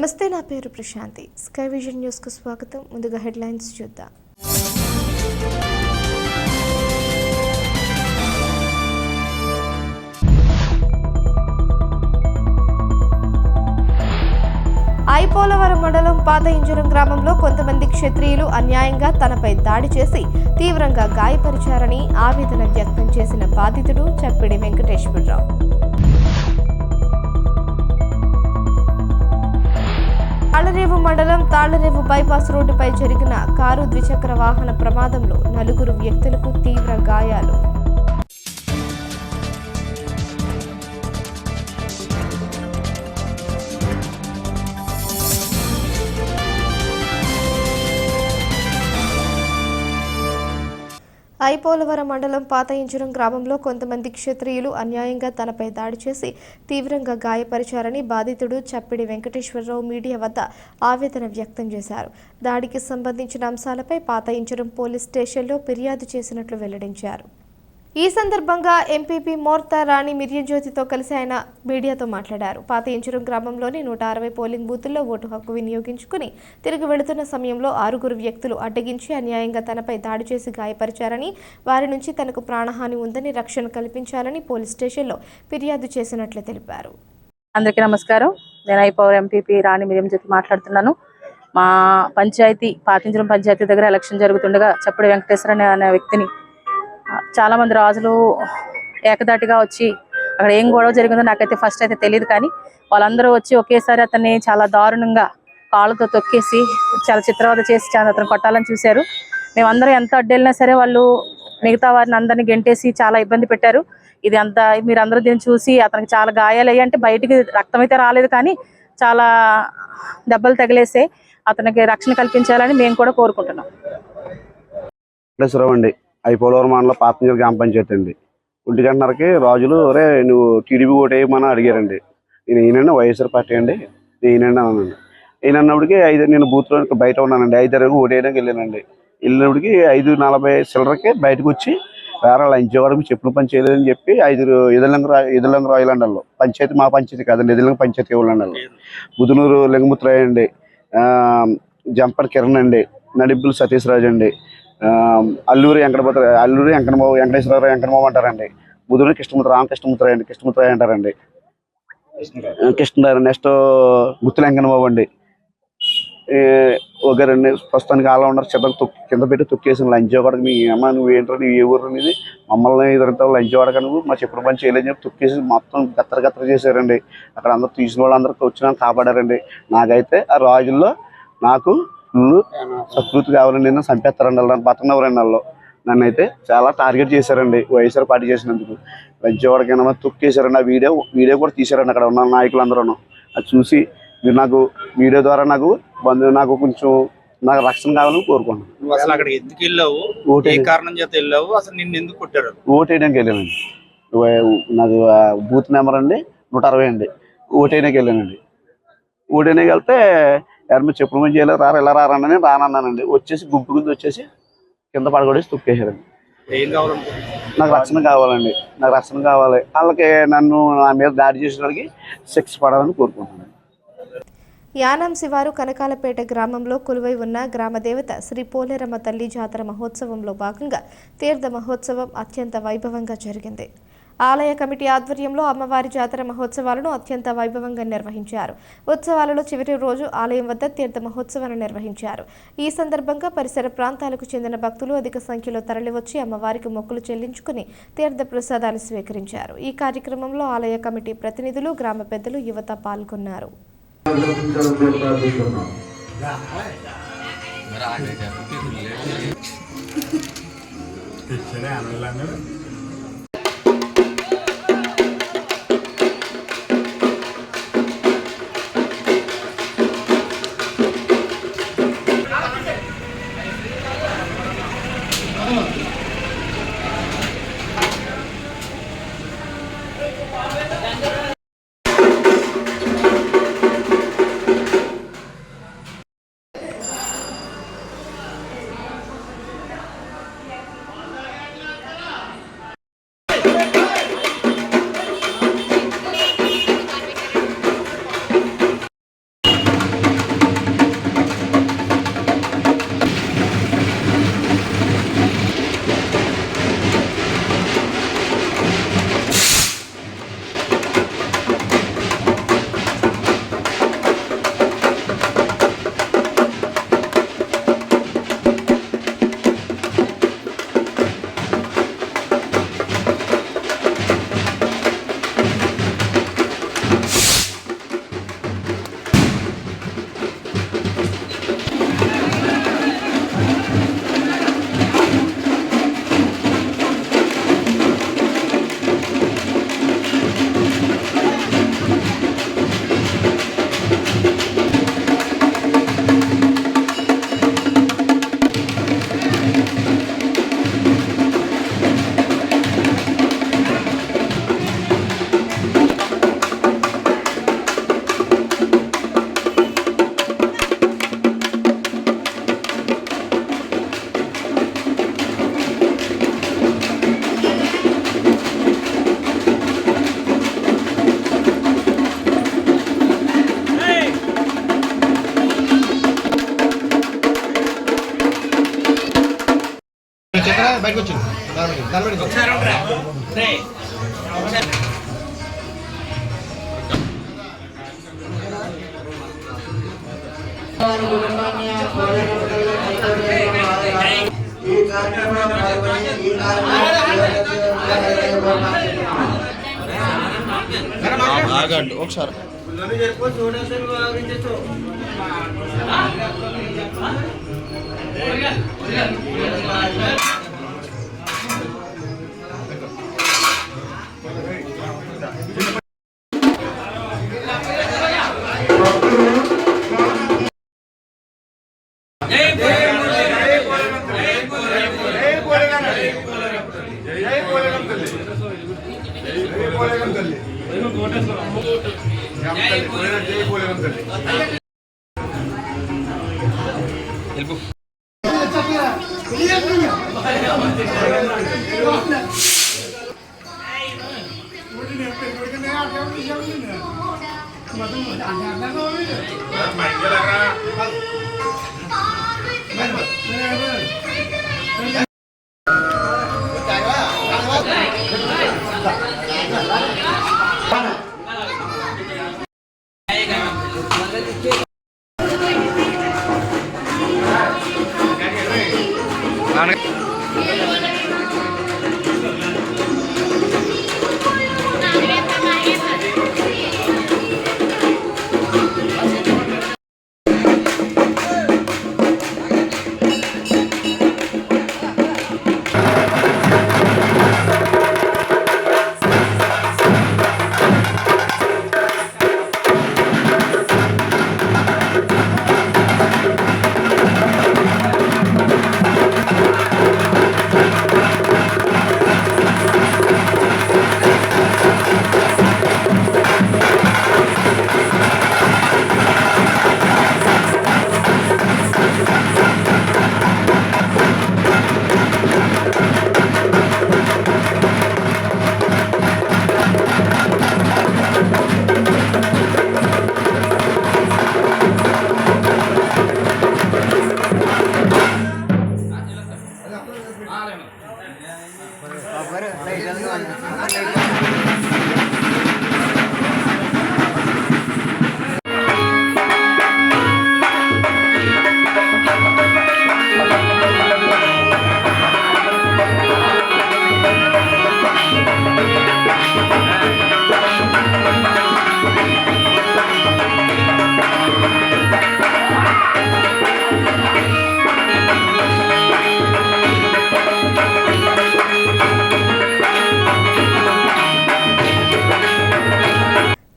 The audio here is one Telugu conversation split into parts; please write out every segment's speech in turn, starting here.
నమస్తే, నా పేరు ప్రశాంతి. స్కై విజన్ న్యూస్ కు స్వాగతం. ముందుగా హెడ్లైన్స్ చూద్దాం. ఐపోలవరం మండలం పాత ఇంజరం గ్రామంలో కొంతమంది క్షత్రియులు అన్యాయంగా తనపై దాడి చేసి తీవ్రంగా గాయపరిచారని ఆవేదన వ్యక్తం చేసిన బాధితుడు చప్పిడి వెంకటేశ్వరరావు. తాళ్లరేవు మండలం తాళ్లరేవు బైపాస్ రోడ్డుపై జరిగిన కారు ద్విచక్ర వాహన ప్రమాదంలో 4 వ్యక్తులకు తీవ్ర గాయాలు. ఐపోలవరం మండలం పాత ఇంజరం గ్రామంలో కొంతమంది క్షత్రియులు అన్యాయంగా తనపై దాడి చేసి తీవ్రంగా గాయపరిచారని బాధితుడు చప్పిడి వెంకటేశ్వరరావు మీడియా వద్ద ఆవేదన వ్యక్తం చేశారు. దాడికి సంబంధించిన అంశాలపై పాత ఇంజరం పోలీస్ స్టేషన్లో ఫిర్యాదు చేసినట్లు వెల్లడించారు. ఈ సందర్భంగా ఎంపీపీ మోర్తా రాణి మిర్యంజ్యోతితో కలిసి ఆయన మీడియాతో మాట్లాడారు. పాత ఇంజరం గ్రామంలోని 160 పోలింగ్ బూతుల్లో ఓటు హక్కు వినియోగించుకుని తిరిగి వెళుతున్న సమయంలో 6 వ్యక్తులు అడ్డగించి అన్యాయంగా తనపై దాడి చేసి గాయపరిచారని, వారి నుంచి తనకు ప్రాణహాని ఉందని, రక్షణ కల్పించాలని పోలీస్ స్టేషన్లో ఫిర్యాదు చేసినట్లు తెలిపారు. అందరికీ నమస్కారం. నేను ఐపవర్ ఎంపీపీ రాణి మిర్యంజ్యోతి మాట్లాడుతున్నాను. మా పంచాయతీ పాత ఇంజరం పంచాయతీ దగ్గర ఎలక్షన్ జరుగుతుండగా చప్పిడి వెంకటేశ్వర అనే వ్యక్తిని చాలా మంది రాజులు ఏకదాటిగా వచ్చి అక్కడ ఏం గొడవ జరిగిందో నాకైతే ఫస్ట్ అయితే తెలియదు, కానీ వాళ్ళందరూ వచ్చి ఒకేసారి అతన్ని చాలా దారుణంగా కాళ్ళతో తొక్కేసి చాలా చిత్రవద చేసి చాలా అతను కొట్టాలని చూశారు. మేమందరం ఎంత అడ్డెళ్ళినా సరే వాళ్ళు మిగతా వారిని అందరినీ గెంటేసి చాలా ఇబ్బంది పెట్టారు. ఇది అంతా మీరందరూ దీన్ని చూసి అతనికి చాలా గాయాలు అయ్యి, అంటే బయటికి రక్తం అయితే రాలేదు కానీ చాలా దెబ్బలు తగిలేసే అతనికి రక్షణ కల్పించాలని మేము కూడా కోరుకుంటున్నాం. ఐపోలవరం మండలం పాత ఇంజరం గ్రామ పంచాయతీ అండి. 1:30కి రాజులు ఒరే నువ్వు టీడీపీ ఓటు వేయమని అడిగారండి. నేను ఈయనండి వైఎస్ఆర్ పార్టీ అండి, ఈయనండి అన్నానండి. ఈయన అన్నప్పటికీ నేను బూత్లో బయట ఉన్నానండి. 5:30కి ఓటు వేయడానికి వెళ్ళానండి. వెళ్ళినప్పటికి 5:40 చిల్లరకి బయటకు వచ్చి వేరే లంచవాడకి చెప్పులు పని చేయలేదని చెప్పి 5 ఎదులంగ రాయలండల్లో పంచాయతీ, మా పంచాయతీ కాదండి, ఎదులంగ పంచాయతీ ఇవ్వాలండి. బుధనూరు లింగముత్రాయ అండి, జంపర్ కిరణ్ అండి, నడిబ్బులు సతీష్ రాజు అండి, అల్లూరి వెంకటేశ్వరరావు వెంకటబాబు అంటారండి. బుధుడు రామకృష్ణమూర్తి అండి, కృష్ణమూర్తి అంటారండి, కృష్ణరావు. నెక్స్ట్ గుత్తుల వెంకటబాబు అండి. ఒకరండి ప్రస్తుతానికి అలా ఉన్నారు. కింద పెట్టి తొక్కేసిన లంచవాడకి మీ అమ్మ నువ్వు ఏంటో నీ ఏ ఊరు అనేది మమ్మల్ని ఇదంతా లంచవాడక నువ్వు మా చెప్పుడు పని చేయలేదని చెప్పి తొక్కేసి మొత్తం గత్తర చేశారండి. అక్కడ అందరూ తీసిన వాళ్ళందరూ వచ్చినా కాపాడారండి. నాకైతే ఆ రోజుల్లో నాకు ఫుల్ సంస్కృతి కావాలండి, నేను చంపేస్తారండి వాళ్ళు బతకనవరండి. నన్ను అయితే చాలా టార్గెట్ చేశారండి వైఎస్ఆర్ పార్టీ చేసినందుకు. లంచవాడకైనా తొక్కేశారండి. ఆ వీడియో కూడా తీశారండి అక్కడ ఉన్న నాయకులందరూ. అది చూసి మీరు నాకు వీడియో ద్వారా నాకు కొంచెం నాకు రక్షణ కావాలని కోరుకుంటున్నాను. ఓటు వేయడానికి వెళ్ళానండి. నాకు బూత్ నెంబర్ అండి 160 అండి. ఓటు వేయడానికి వెళ్ళానండి. ఓటు వేయడానికి వెళ్తే ఎవరు చెప్పుడు మంచి చేయలేదు, ఇలా రారని రానన్నానండి. వచ్చేసి గుంపు గుంది వచ్చేసి కింద పడగొడేసి తొక్కేశారండి. నాకు రక్షణ కావాలండి, నాకు రక్షణ కావాలి. వాళ్ళకి నా మీద దాడి చేసిన వాళ్ళకి శిక్ష పడాలని కోరుకుంటున్నాను. యానాం శివారు కనకాలపేట గ్రామంలో కొలువై ఉన్న గ్రామదేవత శ్రీ పోలేరమ్మ తల్లి జాతర మహోత్సవంలో భాగంగా తీర్థ మహోత్సవం అత్యంత వైభవంగా జరిగింది. ఆలయ కమిటీ ఆధ్వర్యంలో అమ్మవారి జాతర మహోత్సవాలను అత్యంత వైభవంగా నిర్వహించారు. ఉత్సవాలలో చివరి రోజు ఆలయం వద్ద తీర్థ మహోత్సవాన్ని నిర్వహించారు. ఈ సందర్భంగా పరిసర ప్రాంతాలకు చెందిన భక్తులు అధిక సంఖ్యలో తరలివచ్చి అమ్మవారికి మొక్కులు చెల్లించుకుని తీర్థ ప్రసాదాలు స్వీకరించారు. ఈ కార్యక్రమంలో ఆలయ కమిటీ ప్రతినిధులు, గ్రామ పెద్దలు, యువత పాల్గొన్నారు. బయటకు వచ్చింది ఆగండి ఒకసారి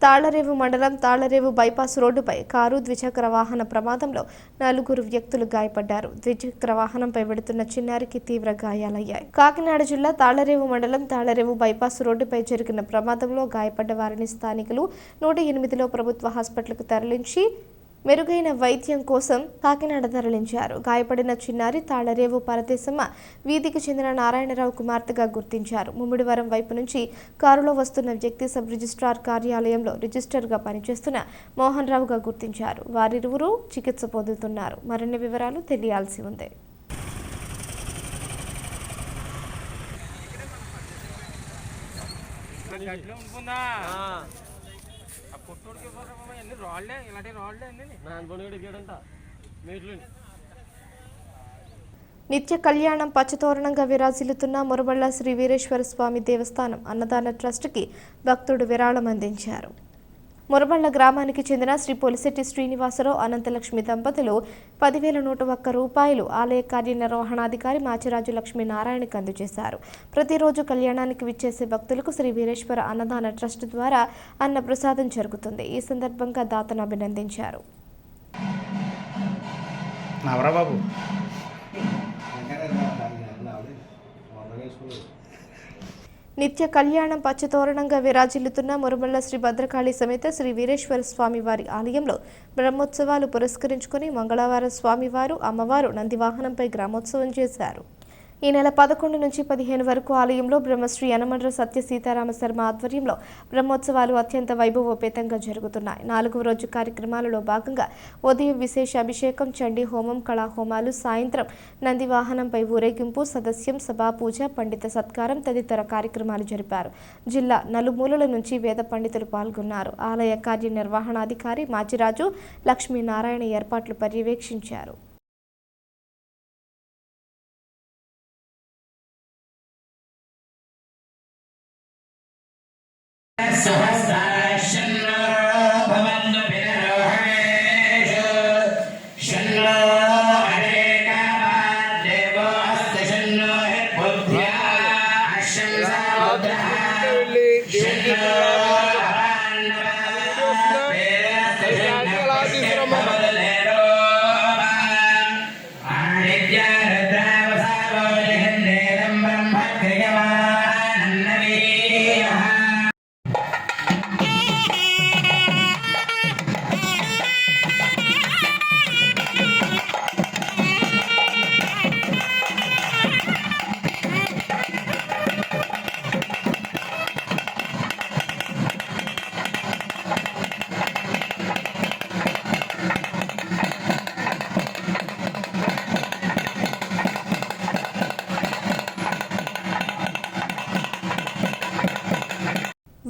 తాళ్లరేవు మండలం తాళ్లరేవు బైపాస్ రోడ్డుపై కారు ద్విచక్ర వాహన ప్రమాదంలో 4 వ్యక్తులు గాయపడ్డారు. ద్విచక్ర వాహనంపై వెడుతున్న చిన్నారికి తీవ్ర గాయాలయ్యాయి. కాకినాడ జిల్లా తాళ్లరేవు మండలం తాళ్లరేవు బైపాస్ రోడ్డుపై జరిగిన ప్రమాదంలో గాయపడ్డ వారిని స్థానికులు 108లో ప్రభుత్వ హాస్పిటల్కు తరలించి మెరుగైన వైద్యం కోసం కాకినాడ తరలించారు. గాయపడిన చిన్నారి తాళ్లరేవు పరదేశమ్మ వీధికి చెందిన నారాయణరావు కుమార్తెగా గుర్తించారు. ముమ్మిడివరం వైపు నుంచి కారులో వస్తున్న వ్యక్తి సబ్ రిజిస్ట్రార్ కార్యాలయంలో రిజిస్టర్గా పనిచేస్తున్న మోహన్ రావుగా గుర్తించారు. వారిరువురు చికిత్స పొందుతున్నారు. మరిన్ని వివరాలు తెలియాల్సి ఉంది. నిత్య కళ్యాణం పచ్చతోరణంగా విరాజిల్లుతున్న మురబళ్ళ శ్రీ వీరేశ్వర స్వామి దేవస్థానం అన్నదాన ట్రస్ట్కి భక్తుడు విరాళం అందించారు. మురబళ్ల గ్రామానికి చెందిన శ్రీ పొలిశెట్టి శ్రీనివాసరావు అనంతలక్ష్మి దంపతులు 10,101 రూపాయలు ఆలయ కార్యనిర్వహణాధికారి మాచిరాజు లక్ష్మీనారాయణకి అందజేశారు. ప్రతిరోజు కళ్యాణానికి విచ్చేసే భక్తులకు శ్రీ వీరేశ్వర అన్నదాన ట్రస్ట్ ద్వారా అన్న ప్రసాదం జరుగుతుంది. ఈ సందర్భంగా దాతను అభినందించారు. నిత్య కళ్యాణం పచ్చతోరణంగా విరాజిల్లుతున్న మురబళ్ల శ్రీ భద్రకాళి సమేత శ్రీ వీరేశ్వర స్వామి వారి ఆలయంలో బ్రహ్మోత్సవాలు పురస్కరించుకుని మంగళవారం స్వామివారు అమ్మవారు నంది వాహనంపై గ్రామోత్సవం చేశారు. ఈ నెల 11 నుంచి 15 వరకు ఆలయంలో బ్రహ్మశ్రీ యనమడ్ర సత్య సీతారామ శర్మ ఆధ్వర్యంలో బ్రహ్మోత్సవాలు అత్యంత వైభవోపేతంగా జరుగుతున్నాయి. 4వ రోజు కార్యక్రమాలలో భాగంగా ఉదయం విశేష అభిషేకం, చండీ హోమం, కళాహోమాలు, సాయంత్రం నంది వాహనంపై ఊరేగింపు, సదస్యం, సభా పూజ, పండిత సత్కారం తదితర కార్యక్రమాలు జరిపారు. జిల్లా నలుమూలల నుంచి వేద పండితులు పాల్గొన్నారు. ఆలయ కార్యనిర్వహణాధికారి మాచిరాజు లక్ష్మీనారాయణ ఏర్పాట్లు పర్యవేక్షించారు.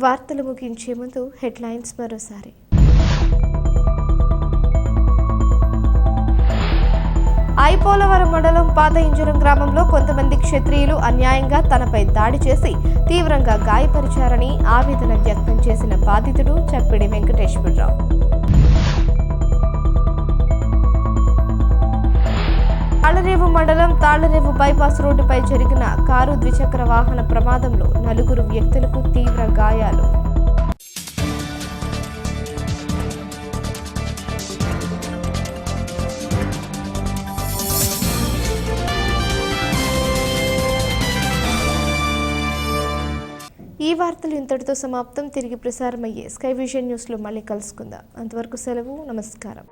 వార్తలు ముగించే ముందు హెడ్లైన్స్ మరోసారి. ఐపోలవరం మండలం పాత ఇంజరం గ్రామంలో కొంతమంది క్షత్రియులు అన్యాయంగా తనపై దాడి చేసి తీవ్రంగా గాయపరిచారని ఆవేదన వ్యక్తం చేసిన బాధితుడు చప్పిడి వెంకటేశ్వరరావు. తాళరేవు మండలం తాళరేవు బైపాస్ రోడ్డుపై జరిగిన కారు ద్విచక్ర వాహన ప్రమాదంలో 4 వ్యక్తులకు తీవ్ర గాయాలు. ఈ వార్తలు ఇంతటితో సమాప్తం. తిరిగి ప్రసారమయ్యే స్కై విజన్ న్యూస్లో మళ్ళీ కలుసుకుందాం. అంతవరకు సెలవు. నమస్కారం.